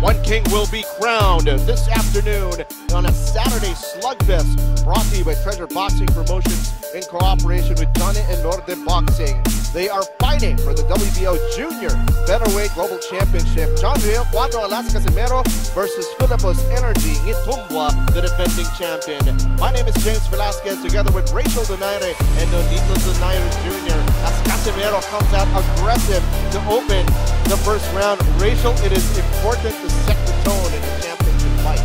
One king will be crowned this afternoon on a Saturday slugfest brought to you by Treasure Boxing Promotions in cooperation with Johnny and Norte Boxing. They are fighting for the WBO Junior Featherweight Global Championship. Riel Casimero versus Fillipus Nghitumbwa, the defending champion. My name is James Velasquez, together with Riel Casimero and Nonito Donaire Jr. As Casimero comes out aggressive to open the first round. Rachel, it is important to set the tone in a championship fight.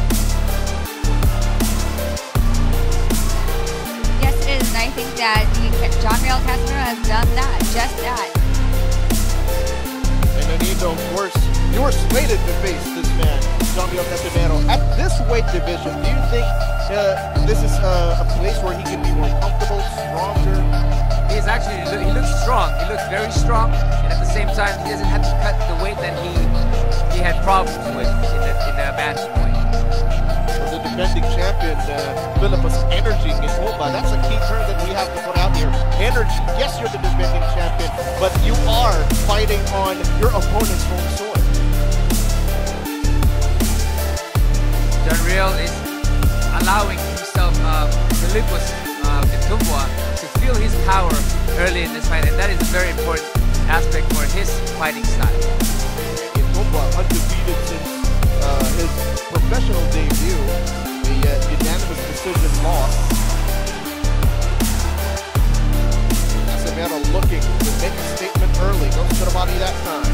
Yes, it is, and I think that Riel Casimero has done that, just that. And Nonito, of course, you were slated to face this man, Riel Casimero. At this weight division, do you think this is a place where he can be more comfortable, stronger? He looks strong. He looks very strong, and at the same time, he doesn't have to cut the weight that he had problems with in the match point. For the defending champion, Fillipus Nghitumbwa, that's a key term that we have to put out here. Energy. Yes, you're the defending champion, but you are fighting on your opponent's home soil. Riel is allowing himself, Fillipus Nghitumbwa, to feel his power early in this fight, and that is a very important aspect for his fighting style. Nghitumbwa, undefeated since his professional debut, the unanimous decision loss. Casimero looking to make a statement early, goes to the body that time.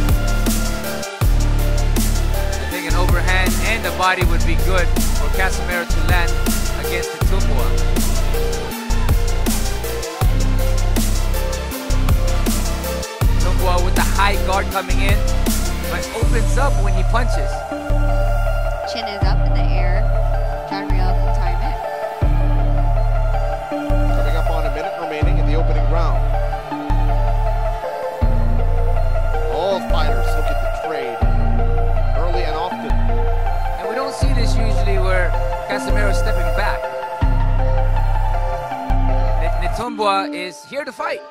I think an overhand and the body would be good for Casimero to land against Nghitumbwa. With the high guard coming in, but opens up when he punches. Chin is up in the air. Riel can time it. Coming up on a minute remaining in the opening round. All fighters looking to trade early and often. And we don't see this usually where Casimero is stepping back. Nghitumbwa is here to fight.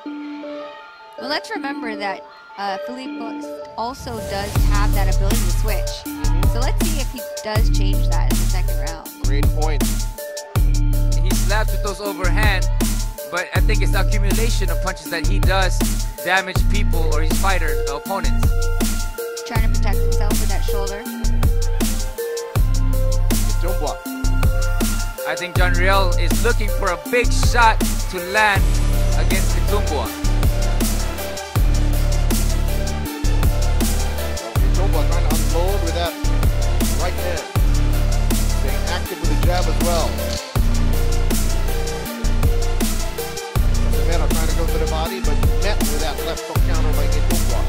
Well, let's remember that Fillipus also does have that ability to switch. So let's see if he does change that in the second round. Great point. He slaps with those overhand, but I think it's the accumulation of punches that he does damage people or his opponents. Trying to protect himself with that shoulder. Nghitumbwa. I think Riel is looking for a big shot to land against Nghitumbwa. Trying to unload with that right hand. Staying active with the jab as well. Casimero trying to go to the body, but met with that left hook counter by Nghitumbwa.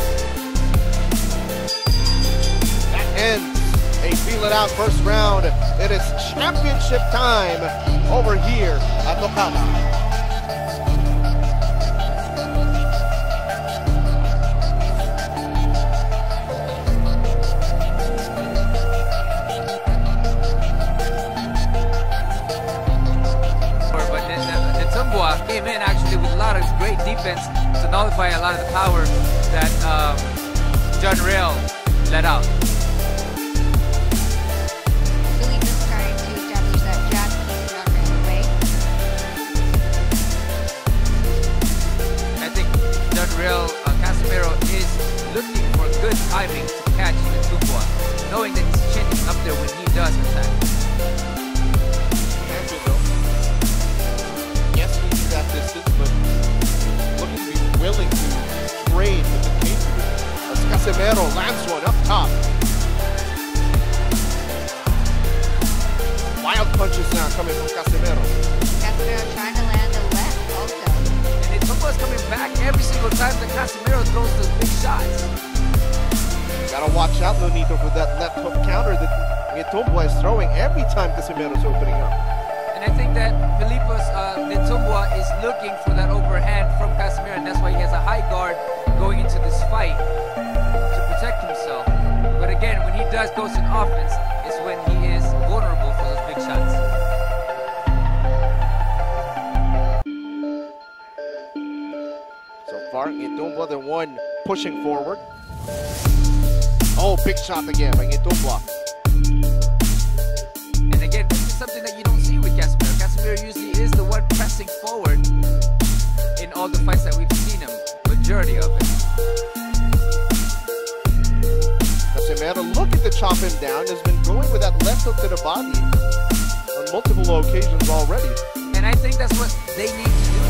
That ends a feel it out first round. It is championship time over here at Okada. Came in actually with a lot of great defense to nullify a lot of the power that Riel let out. Fillipus trying to establish that jab to keep Riel away. I think Riel Casimero is looking for good timing to catch Nghitumbwa, knowing that his chin is up there when he does attack. That distance, but looking to be willing to trade with the Patriot. As Casimero lands one up top. Wild punches now coming from Casimero. Casimero trying to land the left also. And Nghitumbwa's coming back every single time that Casimero throws those big shots. Gotta watch out, Nonito, for that left hook counter that Nghitumbwa is throwing every time Casimero's opening up. And I think that Fillipus Nghitumbwa is looking for that overhand from Casimero, and that's why he has a high guard going into this fight to protect himself. But again, when he does go to offense, is when he is vulnerable for those big shots. So far, Nghitumbwa the one pushing forward. Oh, big shot again by Nghitumbwa. something that you don't see with Casimero. Casimero usually is the one pressing forward in all the fights that we've seen him, majority of it. Casimero looking to chop him down, has been going with that left hook to the body on multiple occasions already. And I think that's what they need to do,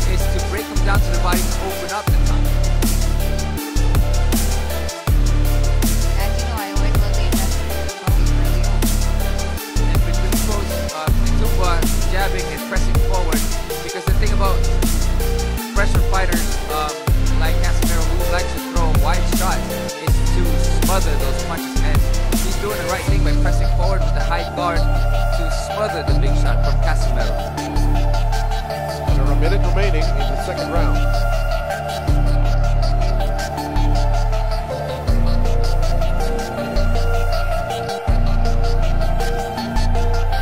is to break him down to the body and open up the top. As you know, I always love the investment in bodies early on. And with Fillipus Nghitumbwa jabbing and pressing forward, because the thing about pressure fighters like Casimero, who likes to throw wide shots, is to smother those punches. And he's doing the right thing by pressing forward with the high guard to smother the big shot from Casimero. There are a minute remaining in the second round.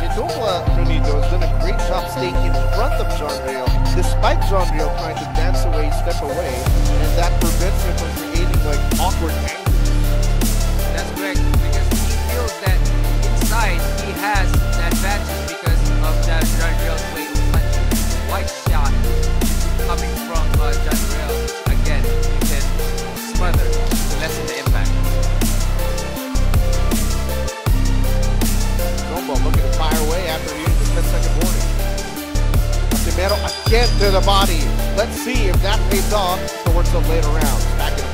Nghitumbwa has done a great job staying in front of John Riel, despite John Riel trying to dance away, step away, and that prevents him from creating like awkward angles. That's correct, because he feels that inside he has the advantage because of that John Riel's way of punching. White shot coming from John Riel. Again, you can smother to lessen the impact. Nghitumbwa looking to fire away after using the 10-second warning. Casimero again to the body. Let's see if that pays off towards the later rounds. Back in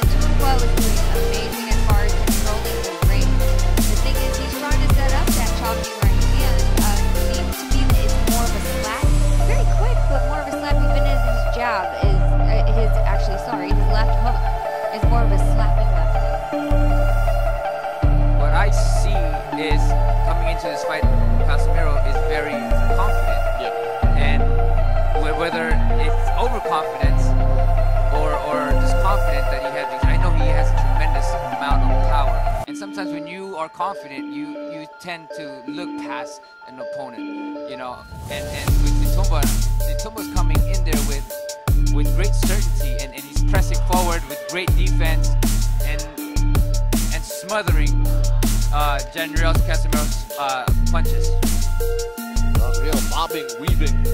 Nghitumbwa was doing amazing as far as controlling the ring. The thing is, he's trying to set up that chopping right hand. Seems to be that it's more of a slap. Very quick, but more of a slap. Even as his jab is, his left hook is more of a slapping method. What I see is, coming into this fight, Casimero is very confident. Yeah. And whether it's overconfidence or just confident that he has, I know he has a tremendous amount of power. And sometimes when you are confident, you tend to look past an opponent, you know. And with Nghitumbwa's coming in there with great certainty, and he's pressing forward with great defense and smothering Riel Casimero's punches. Riel bobbing, weaving,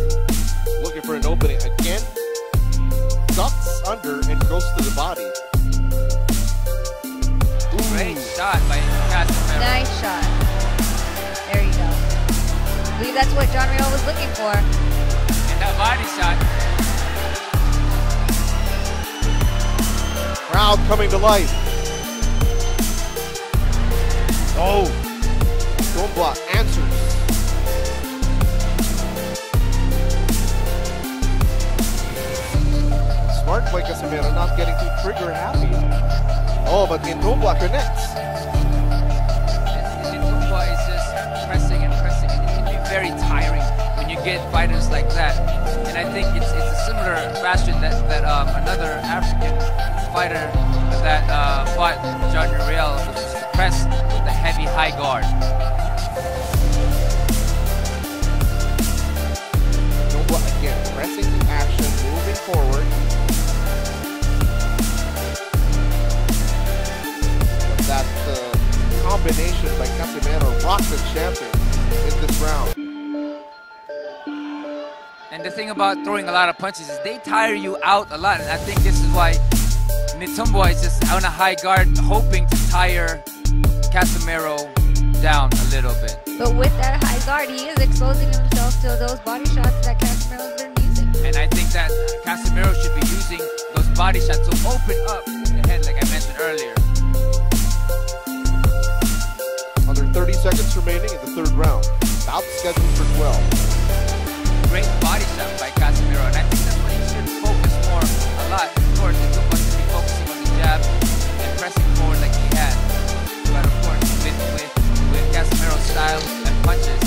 looking for an opening again. Ducks under and goes to the body. Ooh. Great shot by Casimero. Nice shot. There you go. I believe that's what John Riel was looking for. And that body shot. Crowd coming to life. Oh, Nghitumbwa answers. Smart by Casimero, not getting too trigger happy. Oh, but Nghitumbwa connects. Nghitumbwa is just pressing and pressing, and it can be very tiring when you get fighters like that. And I think it's a similar fashion that another African fighter that fought John Riel, which was to press with the heavy high guard. Nghitumbwa again pressing the action, moving forward. But that combination by Casimero rocked the champion in this round. And the thing about throwing a lot of punches is they tire you out a lot, and I think this is why Nghitumbwa is just on a high guard, hoping to tire Casimero down a little bit. But with that high guard, he is exposing himself to those body shots that Casimero's been using. And I think that Casimero should be using those body shots to open up the head, like I mentioned earlier. Under 30 seconds remaining in the third round. Bout scheduled for 12. Great body shot by Casimero, and I think that's what he should focus more a lot. Of course, Nghitumbwa should be focusing on the jab and pressing forward like he had. But of course, with Casimero's style and punches,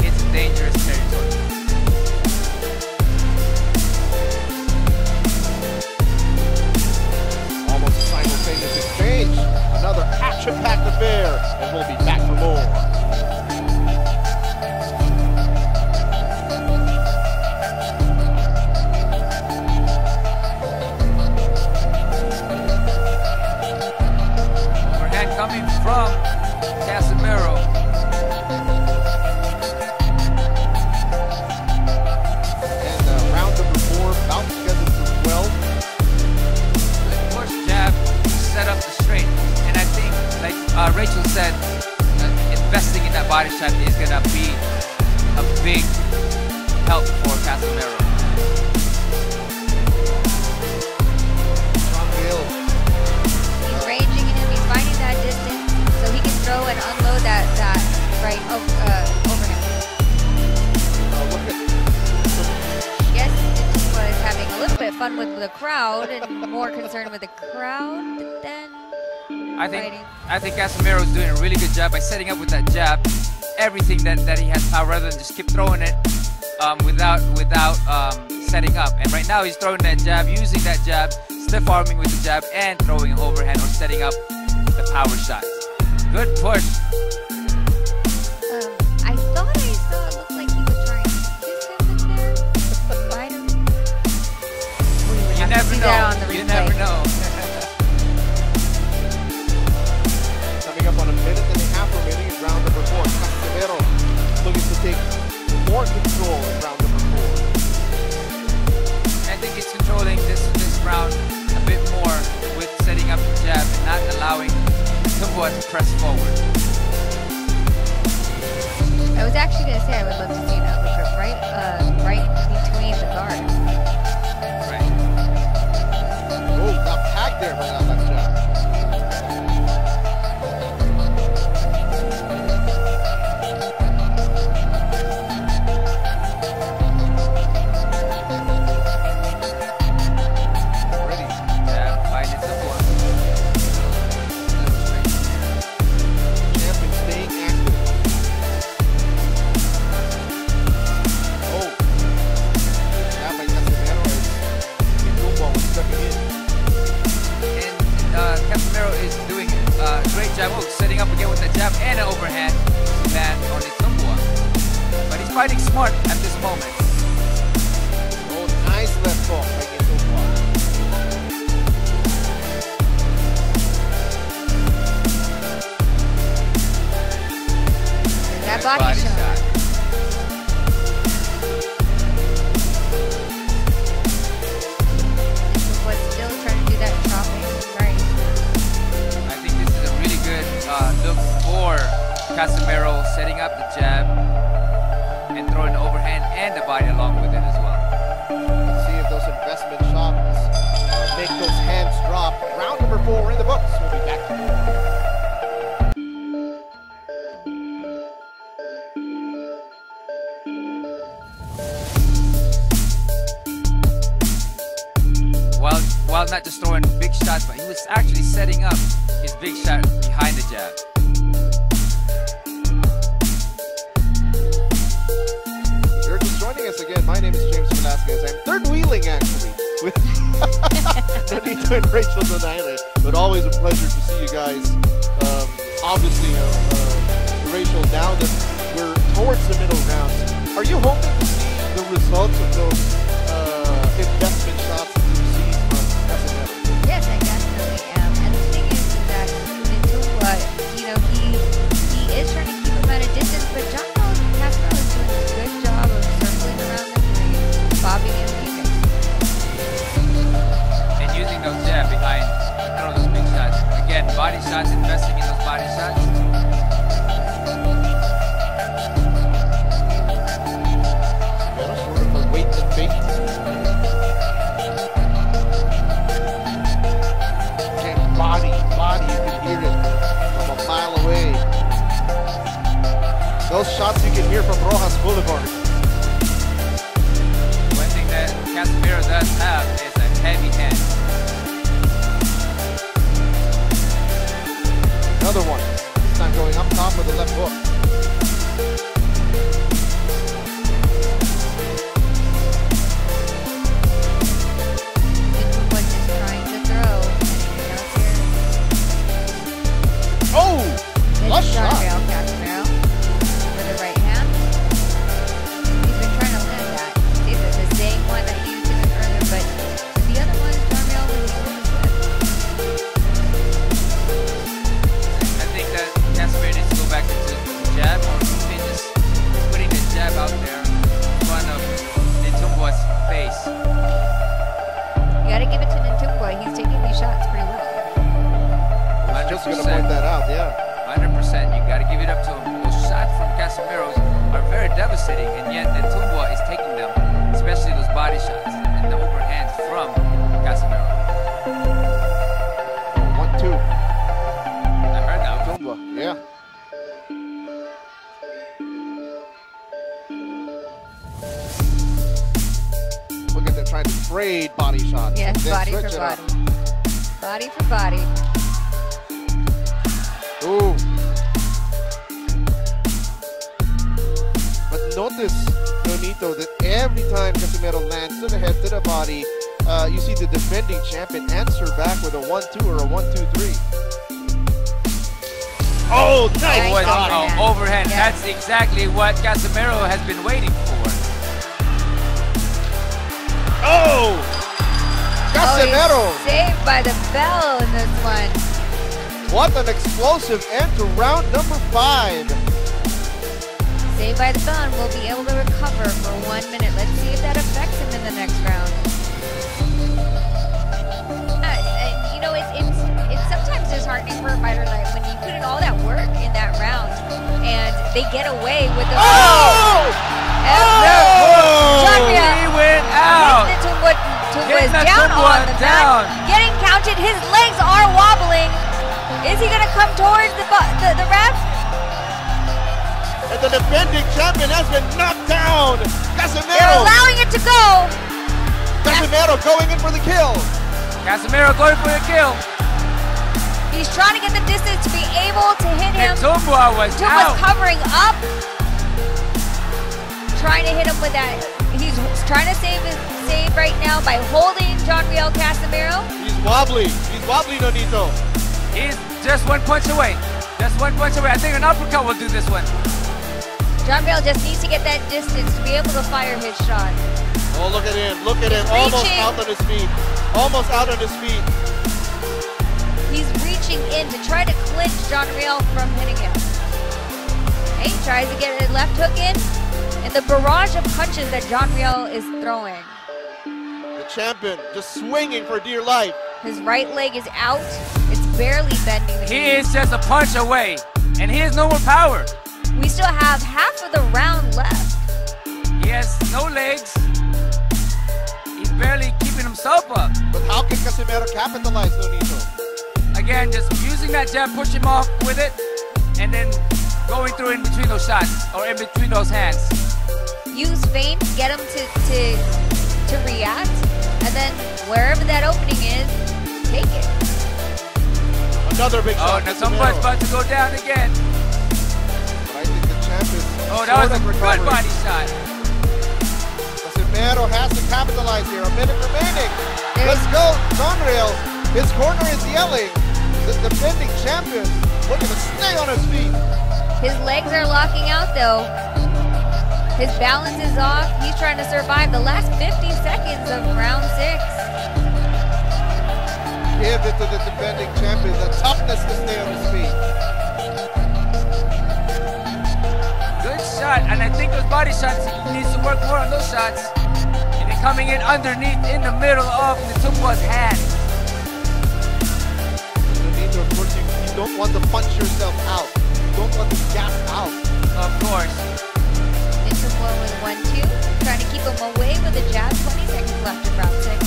it's a dangerous territory. Almost a simultaneous exchange. Another action-packed affair, and we'll be back for more. investing in that body shot is going to be a big help for Casimero. He's ranging him, he's finding that distance so he can throw and unload that right over him. Yes, Nghitumbwa is having a little bit of fun with the crowd and more concerned with the crowd than I think Casimero is doing a really good job by setting up with that jab everything that he has power rather than just keep throwing it without setting up. And right now he's throwing that jab, using that jab, stiff arming with the jab and throwing an overhand or setting up the power shot. Good push. I thought I saw it looked like he was trying to kiss him in there. Might have. You never know. You never know. Coming up on a minute and a half remaining in round number 4. Casimero looking to take more control in round number 4. I think he's controlling this round a bit more with setting up the jab and not allowing Nghitumbwa to press forward. I was actually going to say I would love to see an uppercut right between the guards. Right. Oh, got tagged there by that left jab. Setting up again with the jab and an overhand to land on Nghitumbwa. But he's fighting smart at this moment. Oh, nice left hook by Nghitumbwa. That body shot. Nghitumbwa still trying to do that chopping. Right. Look for Casimero setting up the jab and throwing the overhand and the body along with it as well. Let's see if those investment shots make those hands drop. Round number 4 in the books. We'll be back. While not just throwing big shots, but he was actually setting up his big shot behind the jab. If you're just joining us again, my name is James Velasquez. I'm third wheeling actually with Nonito and Rachel Donaire, but always a pleasure to see you guys. Obviously, Rachel, now that we're towards the middle rounds, are you hoping to see the results of those investment shots that you've seen from Casimero? Yes, I definitely am. And the thing is that Nghitumbwa, he is trying to keep him at a distance, but Casimero is doing a good job of circling around the ring, bobbing and weaving. And using those jab behind, those big shots. Again, body shots, investing in those body shots. Sort of a wait and bait. Body, you can hear it from a mile away. Those shots you can hear from Rojas Boulevard. One thing that Casimero does have is a heavy hand. Another one. This time going up top with the left hook. Good shot, Riel Casimero with the right hand. He's been trying to land that. This is the same one that he used in it earlier, but the other one, Riel was I think that Casimero needs to go back into jab or even just putting the jab out there in front of Nghitumbwa's face. You gotta give it to Nghitumbwa. He's taking these shots pretty well. I was just gonna point that out, yeah. 100%. You got to give it up to him. Casimiro's are very devastating, and yet Nghitumbwa is taking them, especially those body shots and the overhands from Casimero. 1-2. I heard that. Nghitumbwa, yeah. Look at them trying to trade body shots. Yes, Then body switch for it up. body. Body for body. Ooh. But notice, Nonito, that every time Casimero lands to the head, to the body, you see the defending champion answer back with a 1-2 or a 1-2-3. Oh, nice Nice shot. overhand. Overhand. Yes. That's exactly what Casimero has been waiting for. Oh! Casimero! Oh, he's saved by the bell in this one. What an explosive end to round number 5. Saved by the bell, and will be able to recover for 1 minute. Let's see if that affects him in the next round. You know, it's sometimes disheartening for a fighter like when you put in all that work in that round and they get away with the. Oh! John Riel He went out. Nghitumbwa Getting was down Nghitumbwa on the down. mat, getting counted. His legs are wobbling. Is he going to come towards the ref? And the defending champion has been knocked down. They're Casimero! allowing it to go. Casimero going in for the kill. Casimero going for the kill. He's trying to get the distance to be able to hit him. Nghitumbwa was Nghitumbwa's out. covering up. Trying to hit him with that. He's trying to save right now by holding John Riel Casimero. He's wobbly. He's wobbly, Nonito. He's just 1 punch away. Just 1 punch away. I think an uppercut will do this one. John Riel just needs to get that distance to be able to fire his shot. Oh, look at him. Look at him. He's Almost reaching. out on his feet. Almost out on his feet. He's reaching in to try to clinch John Riel from hitting him. He tries to get a left hook in, and the barrage of punches that John Riel is throwing. The champion just swinging for dear life. His right leg is out. It's barely bending. the He knee. is just a punch away, and he has no more power. We still have half of the round left. He has no legs. He's barely keeping himself up. But how can Casimero capitalize, Nonito? Again, just using that jab, push him off with it, and then going through in between those shots, or in between those hands. Use feint, get him to react, and then wherever that opening is, take it. Another big Oh, shot. Nghitumbwa's about to go down again. But I think the champion. Oh, that was a good body shot. Casimero has to capitalize here. A minute remaining. Let's go, John Riel. His corner is yelling. The defending champion looking to stay on his feet. His legs are locking out though. His balance is off. He's trying to survive the last 50 seconds of round 6. Give it to the defending champion, the toughness to stay on his feet. Good shot, and I think those body shots, he needs to work more on those shots. And then coming in underneath in the middle of Nghitumbwa's hand. Of course, you don't want to punch yourself out. You don't want to gas out. Of course. Nghitumbwa with 1-2. Trying to keep him away with a jab. 20 seconds left in round 6.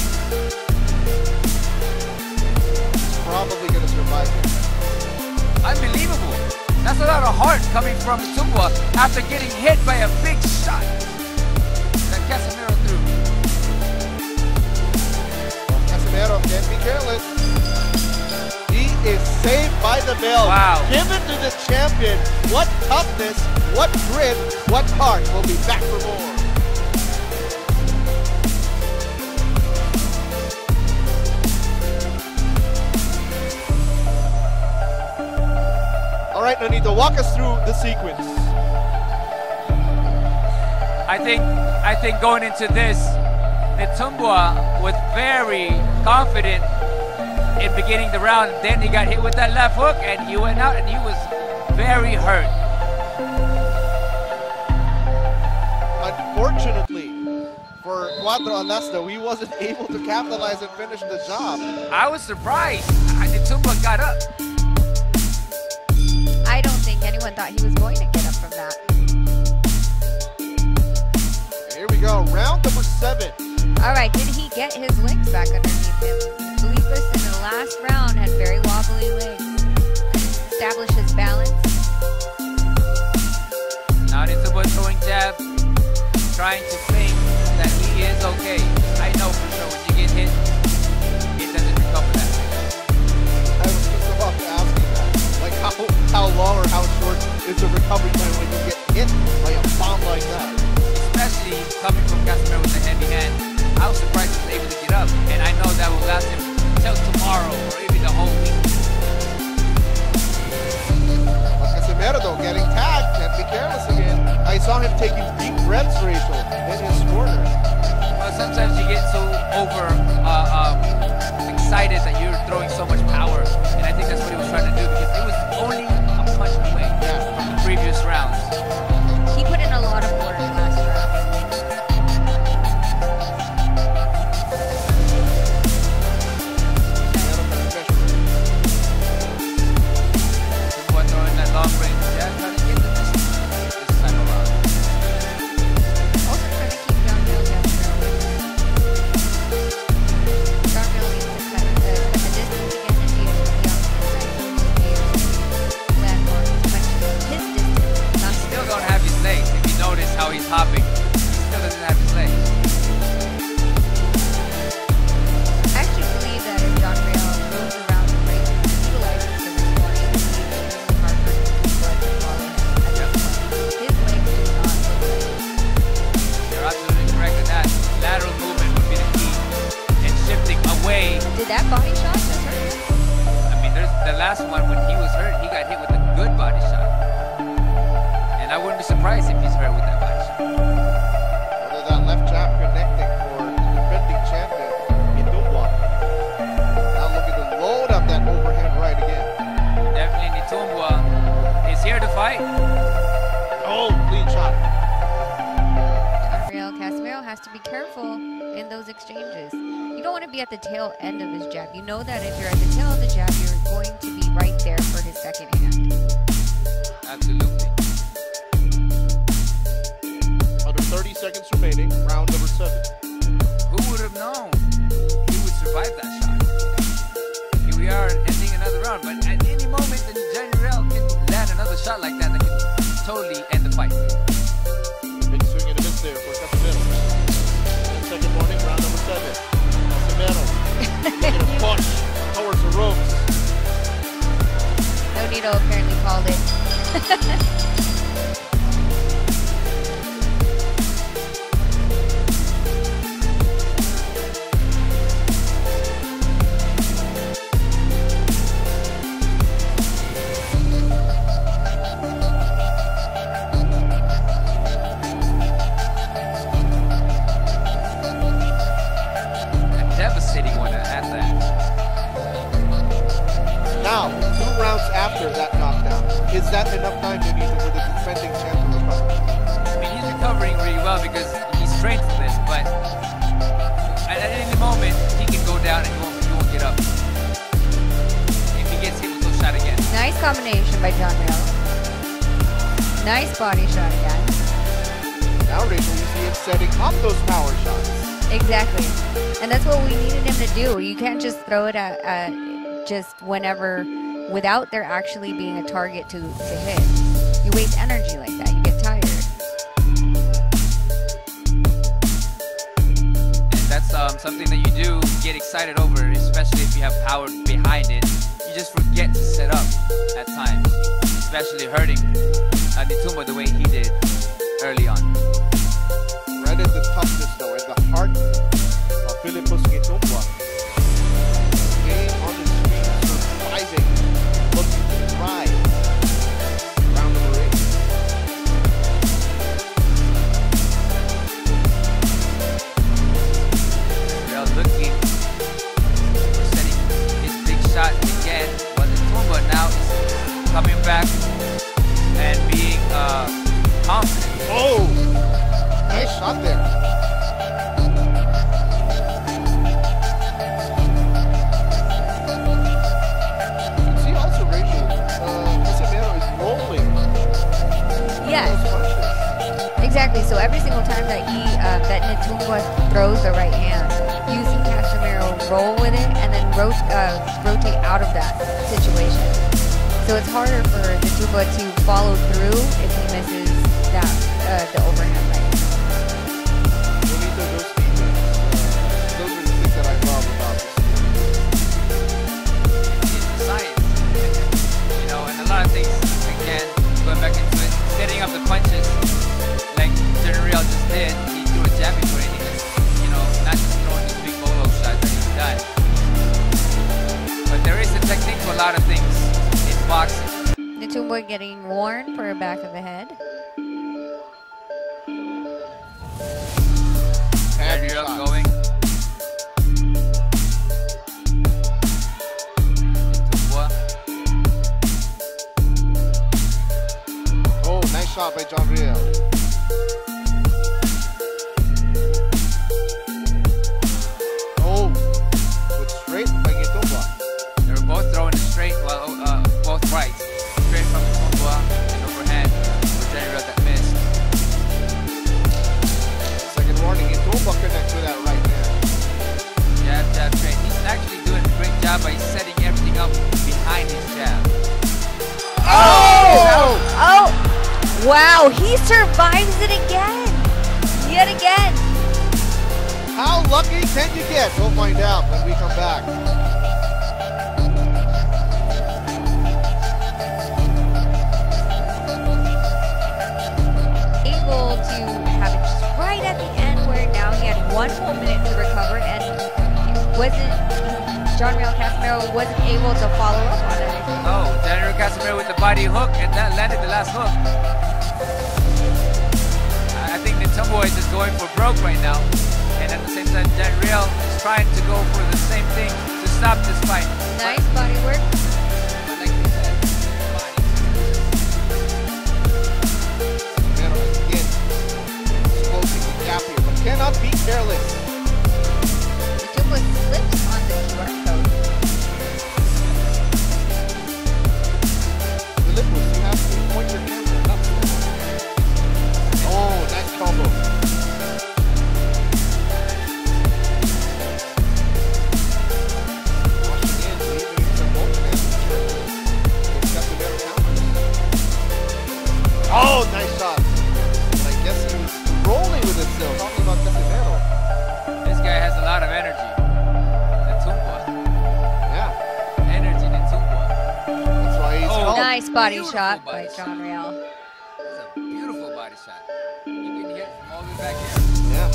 He's probably going to survive it. Unbelievable. That's a lot of heart coming from Nghitumbwa after getting hit by a big shot that Casimero threw. Casimero can't be careless. He is saved by the bell. Wow. Give it to the champion. What toughness, what grit, what heart. We'll be back for more. All right, Nonito, walk us through the sequence. I think going into this, Nghitumbwa was very confident in beginning the round. Then he got hit with that left hook and he went out and he was very hurt. Unfortunately for Cuadro Alesta, he wasn't able to capitalize and finish the job. I was surprised. Nghitumbwa got up. I don't think anyone thought he was going to get up from that. Alright, did he get his legs back underneath him? Fillipus in the last round had very wobbly legs. Couldn't establish his balance. Now Nghitumbwa throwing jab, trying to think that he is okay. I know for sure when you get hit, it doesn't recover that. I was just about to ask you that. Like how long or how short is the recovery time when you get hit by a bomb like that? Especially coming from Casimero with a heavy hand. I was surprised he was able to get up, and I know that will last him till tomorrow or even the whole week. Casimero though getting tagged, can't be careless again. I saw him taking deep breaths, Rachel, in his corner. Well, sometimes you get so excited that you're throwing so much power, and I think that's what he was trying to do because it was only a punch away from the previous rounds. He put in a lot of work last round. Throwing that long range jab, trying to get the distance this time around. Also trying to keep John Riel Casimero with him. John Riel needs to cut the distance again and be able to be on the inside. Landmark punches his distance, not Still don't have his legs. If you notice how he's hopping, he still doesn't have his legs. I actually believe that if John Riel moves around the ring and utilizes his body, it would be extremely hard for him to follow him at this point. His legs do not look like. You're absolutely correct in that. Lateral movement would be the key. And shifting away. Did that body shot just hurt him? I mean, there's the last one when he was hurt, he got hit with a good body shot. And I wouldn't be surprised if he's hurt with that body shot. Although that left jab connecting for the defending champion, Nghitumbwa. Now looking to load up that overhand right again. Definitely Nghitumbwa is here to fight. Oh, clean shot. Riel Casimero has to be careful in those exchanges. You don't want to be at the tail end of his jab. You know that if you're at the tail of the jab, you're going to be right there for his second hand. Absolutely. Under 30 seconds remaining, round number 7. Who would have known he would survive that shot? Here we are ending another round, but at any moment, then John Riel can land another shot like that can totally end the fight. Big swing and a miss there for Casimero. Second morning, round number 7. Casimero looking to push towards the ropes. Nonito apparently called it. Devastating one at that. Now, 2 rounds after that knockdown, is that enough time you need for the defending champion to recover? I mean, he's recovering really well because he's trained for this, but at any moment, he can go down and he won't get up. If he gets hit with those shot again. Nice combination by John Riel. Nice body shot again. Now, Rachel, you see him setting up those power shots. Exactly. And that's what we needed him to do. You can't just throw it at just whenever without there actually being a target to hit. You waste energy like that. You get tired. And that's something that you do get excited over, especially if you have power behind it. You just forget to set up at times, especially hurting Nghitumbwa the way he did early on. Right at the toughness, though, in the heart of Fillipus Nghitumbwa. Staying on his feet, surviving, looking to thrive. Round number 8. Riel looking for setting his big shot again, but Nghitumbwa now is coming back and Exactly. So every single time that that Nghitumbwa throws the right hand, you see Casimero roll with it and then rotate out of that situation. So it's harder for Nghitumbwa to follow through if he misses that the overhand right. Those are the things that I love about this. It's science. You know, and a lot of things, again, going back into it, setting up the punches, like Riel just did. He threw a jab before it. He just, you know, not just throwing these big bolo shots that he's done. But there is a technique to a lot of things in boxing. Nghitumbwa getting worn for a back of the head. Riel going. Nghitumbwa. Oh, nice shot by Riel. Oh, with straight by Nghitumbwa. They were both throwing it straight, while both rights. Straight from Nghitumbwa and overhand for Riel that missed. Second warning, Nghitumbwa connects with that right hand. Jab, jab, straight. He's actually doing a great job by setting everything up behind his jab. Oh! Oh! Wow, he survives it again! Yet again! How lucky can you get? We'll find out when we come back. Able to have it just right at the end where now he had 1 full minute to recover and Riel Casimero wasn't able to follow up on it. Oh, Riel Casimero with the body hook, and that landed the last hook. I think Nghitumbwa is just going for broke right now. And at the same time, Riel is trying to go for the same thing to stop this fight. Nice body work. But like we said, body. Again, closing the gap here, but cannot be careless. Nghitumbwa slips on the QR code. Fillipus, you have to point your camera up. Oh, nice combo. Oh, nice shot. But I guess he was rolling with it still. Talking about Casimero. This guy has a lot of energy. Nghitumbwa. Yeah. Energy, Nghitumbwa. That's why he's called. Nice body Beautiful shot body by shot. Riel. It's a beautiful body shot. You can hear it from all the way back here. Yeah.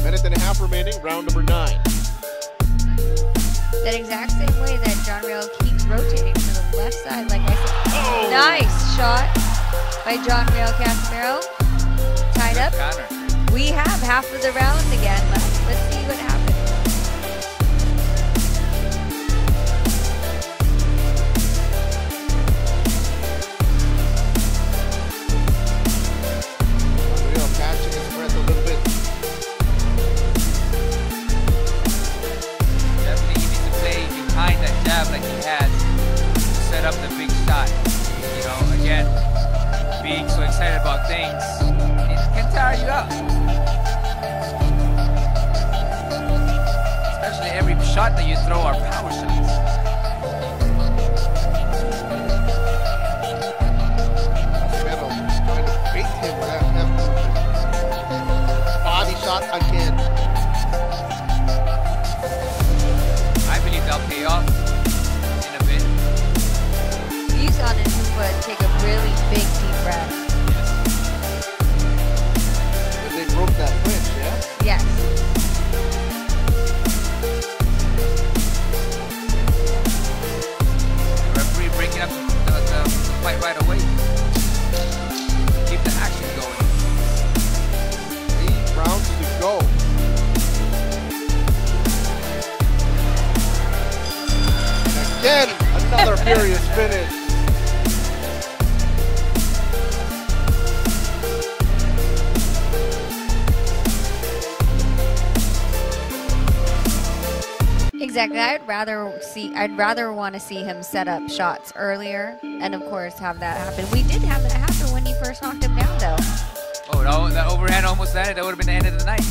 Minute and a half remaining, round number 9. That exact same way that Riel keeps rotating to the left side, like I said. Oh. Nice shot by Riel Casimero. Tied up. Counter. We have half of the round again left. Let's see what happens. Riel catching his breath a little bit. Definitely you need to play behind that jab like he has to set up the big shot. You know, again, being so excited about things, it can tire you out. Especially every shot that you throw are power shots. Casimero trying to bait him with that left movement. Body shot again. I believe they'll pay off in a bit. You saw Nghitumbwa take a really big deep breath. But they broke that clinch, yeah? Yes. The referee breaking up the fight right away. Keep the action going. 3 rounds to go. And again, another furious finish. Exactly. I'd rather want to see him set up shots earlier, and of course have that happen. We did have that happen when he first knocked him down, though. Oh, no, that overhand almost landed. That would have been the end of the night.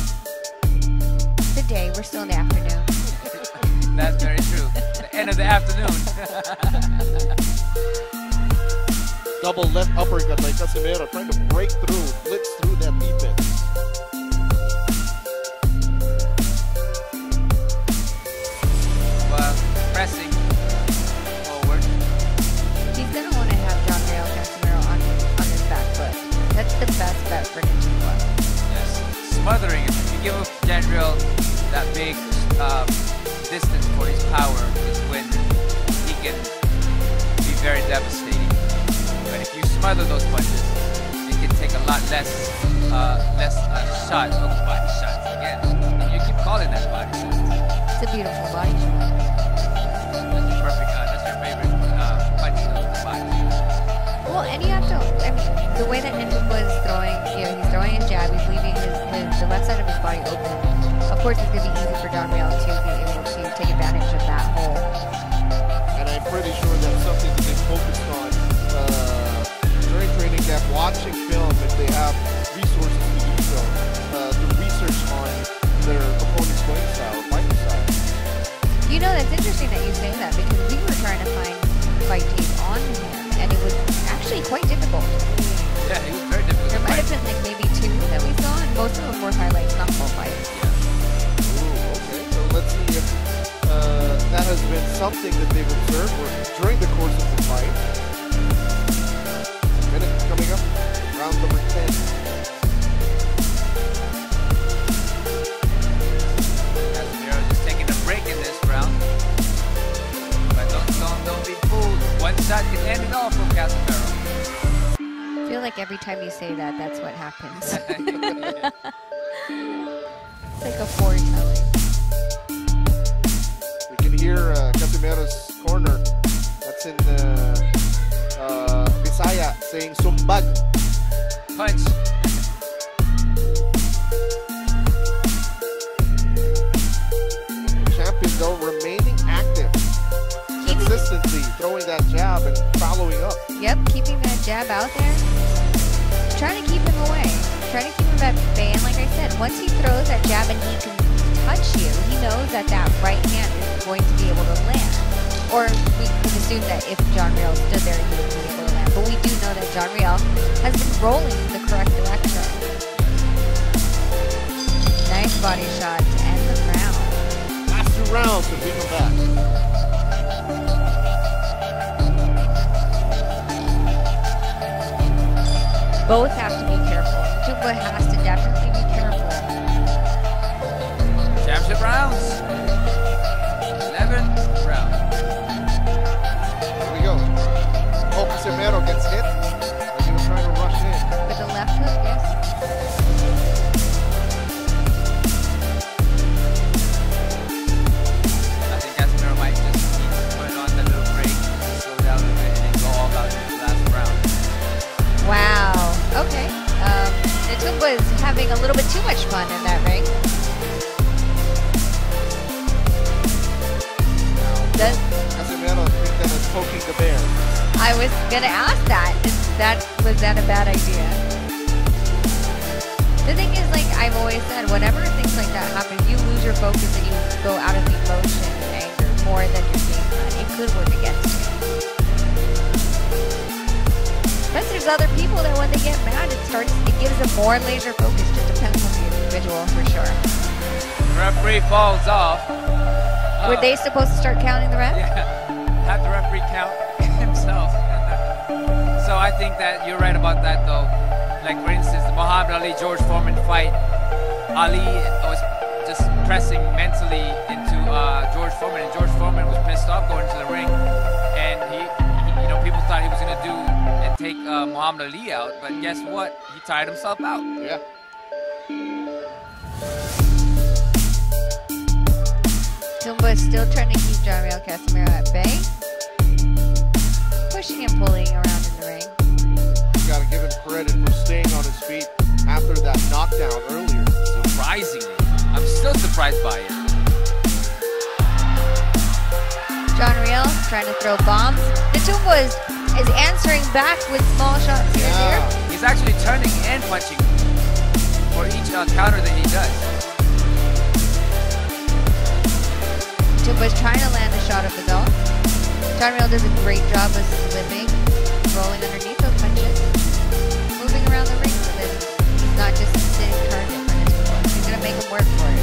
The day. We're still in the afternoon. That's very true. The end of the afternoon. Double left uppercut by Casimero, trying to break through, blitz through that defense. Well, pressing forward. He's going to want to have Riel Casimero on his back foot. That's the best bet for Nghitumbwa. Yes, smothering him. If you give Riel that big distance for his power is when he can be very devastating. But if you smother those punches, it can take a lot less shots. Oh, body shots again. And you keep calling that body shots. It's a beautiful body shot. That's your perfect. That's your favorite punch of the body. Well, and you have to. I mean, the way that Nghitumbwa is throwing, he's throwing his jab. He's leaving the left side of his body open. Of course, it's going to be easy for Riel to be able to take advantage of that hole. And I'm pretty sure that's something that they focused on during training camp, watching film if they have resources to do so, to research on their opponent's playing style, fighting style. You know, that's interesting that you say that because we were trying to find fight tapes on him, and it was actually quite difficult. Yeah, it was very difficult. There might have been like maybe 2 that we saw, and most of them were highlights, not full fights. Ooh, okay. So let's see if that has been something that they've observed during the course of the fight. Minute coming up, round number 10. Casimero just taking a break in this round. But don't be fooled. One shot can end it all from Casimero. I feel like every time you say that, that's what happens. It's like a foretelling. We can hear Casimero's corner. That's in Bisaya saying sumbag. Punch. Champion though remaining active, consistently throwing that jab and following up. Yep, keeping that jab out there. Trying to keep him away. Trying to keep him at bay. And like I said, once he throws that jab and he can touch you, he knows that that right hand is going to be able to land. Or we could assume that if Riel stood there, he would be able to land. But we do know that Riel has been rolling in the correct direction. Nice body shot to end the round. Last 2 rounds to bring him back. Both have to be careful. Nghitumbwa has to definitely be careful. Championship rounds. 11th round. Here we go. Oh, Casimero gets hit. But he was trying to rush in. With the left hook, yes. I think Casimero might just need to put on that little break, slow down a bit, and then go all out in the last round. Wow. Okay. Nghitumbwa is having a little bit too much fun in that ring. Casimero think that is poking the bear. I was gonna ask that. Was that a bad idea? The thing is, like I've always said, whenever things like that happen, you lose your focus and you go out of emotion and anger more than your game plan. It could work against you. Plus, there's other people that when they get mad, it gives them more laser focus. Just depends on the individual for sure. The referee falls off. Were they supposed to start counting the ref? Yeah, have the referee count himself. So I think that you're right about that, though. Like for instance, the Muhammad Ali-George Foreman fight. Ali was just pressing mentally into George Foreman, and George Foreman was pissed off going into the ring, and he people thought he was gonna do and take Muhammad Ali out, but guess what? He tired himself out. Yeah. Nghitumbwa is still trying to keep Riel Casimero at bay. Pushing and pulling around in the ring. You gotta give him credit for staying on his feet after that knockdown earlier. Surprisingly. I'm still surprised by it. John Riel trying to throw bombs. Nghitumbwa is answering back with small shots here and there. He's actually turning and punching for each counter that he does. Nghitumbwa's trying to land a shot of his own. John Riel does a great job of slipping, rolling underneath those punches, moving around the ring with it. He's not just a sitting target for Nghitumbwa. He's going to make him work for it.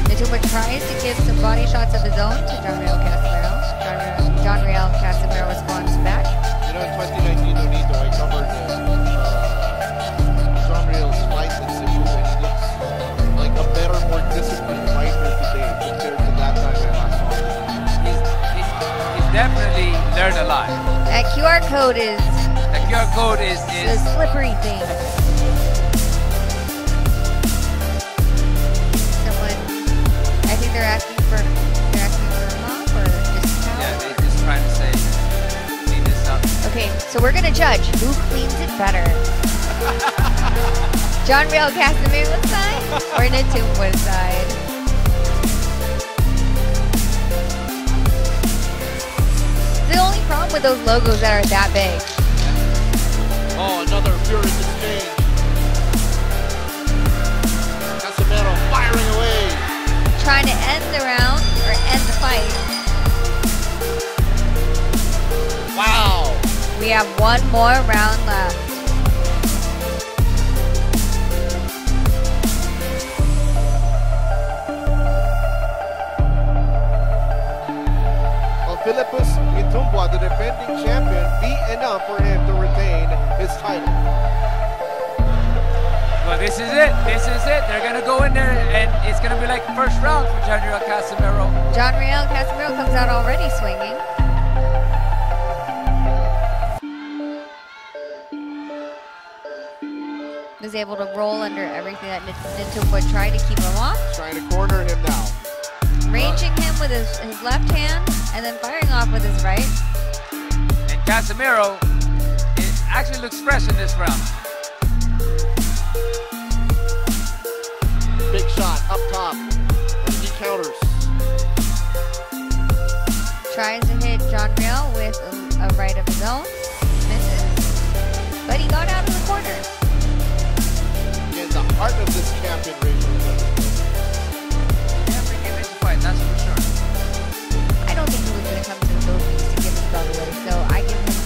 Nghitumbwa tries to give some body shots of his own to John Riel Casimero. John Riel Casimero responds back. You know, in 2019, Nonito, I covered John Riel's fight in Cebu, and he looks like a better, more disciplined fighter today compared to that time I last saw him. He's definitely learned a lot. That QR code is is a slippery thing. Someone, I think they're asking for a mop or just towel. Yeah, they're just trying to say clean this up. Okay, so we're gonna judge who cleans it better. John Riel Casimero's side or Nghitumbwa's side? The only problem with those logos that are that big. Oh, another furious exchange. Casimero firing away. Trying to end the round or end the fight. Wow. We have one more round left. Fillipus Nghitumbwa, the defending champion, be enough for him to retain his title. Well, this is it. This is it. They're going to go in there, and it's going to be like the first round for John Riel Casimero. John Riel Casimero comes out already swinging. Was able to roll under everything that Nghitumbwa tried to keep him off. Trying to corner him now. Ranging him with his left hand and then firing off with his right. And Casimero, it actually looks fresh in this round. Big shot up top. And he counters. Tries to hit John Riel with a right of his own. Misses. But he got out of the corner. In the heart of this champion race. That's for sure. I don't think he was going to come to the Philippines to give his belt away, so I give him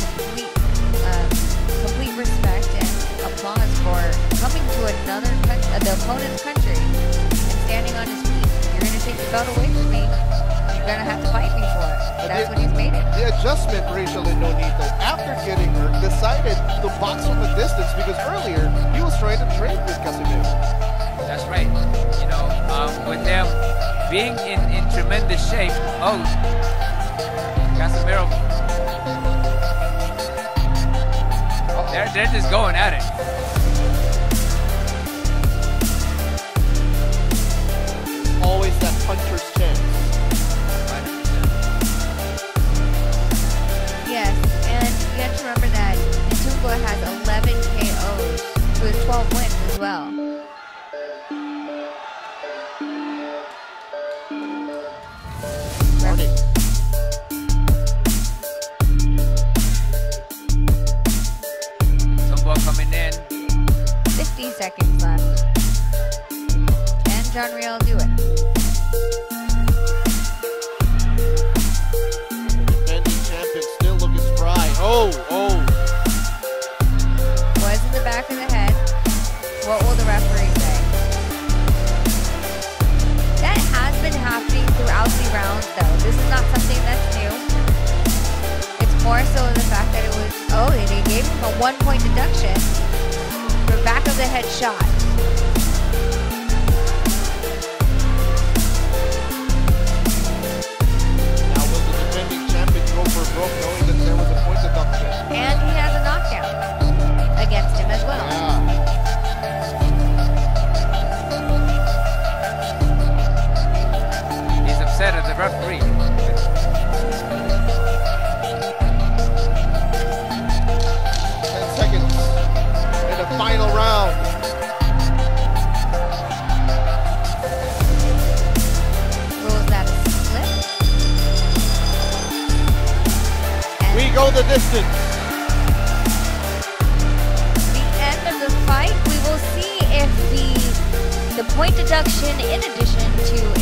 complete respect and applause for coming to the opponent's country and standing on his feet. You're going to take the belt away from me. You're going to have to fight me for it. That's what he's made it. The adjustment, Rachel and Nonito, after getting hurt, decided to box from a distance because earlier he was trying to trade with Casimero. That's right. You know, with them being in tremendous shape. Oh, Casimero. They're just going at it. Always that puncher's chance. Yes, and you have to remember that Nghitumbwa has 11 KOs to his 12 wins as well. Coming in. 50 seconds left. Can John Riel do it? Defending champion still looking spry. Oh. Was in the back of the head. What will the referee say? That has been happening throughout the rounds though. This is not something that's new. It's more so the fact that it was, they gave him a 1-point deduction for back of the head shot. Now will the defending champion go for broke knowing that there was a point deduction? And he has a knockdown against him as well. Yeah. He's upset at the referee. 10 seconds in the final round. Rules that a slip. go the distance. The end of the fight, we will see if the point deduction, in addition to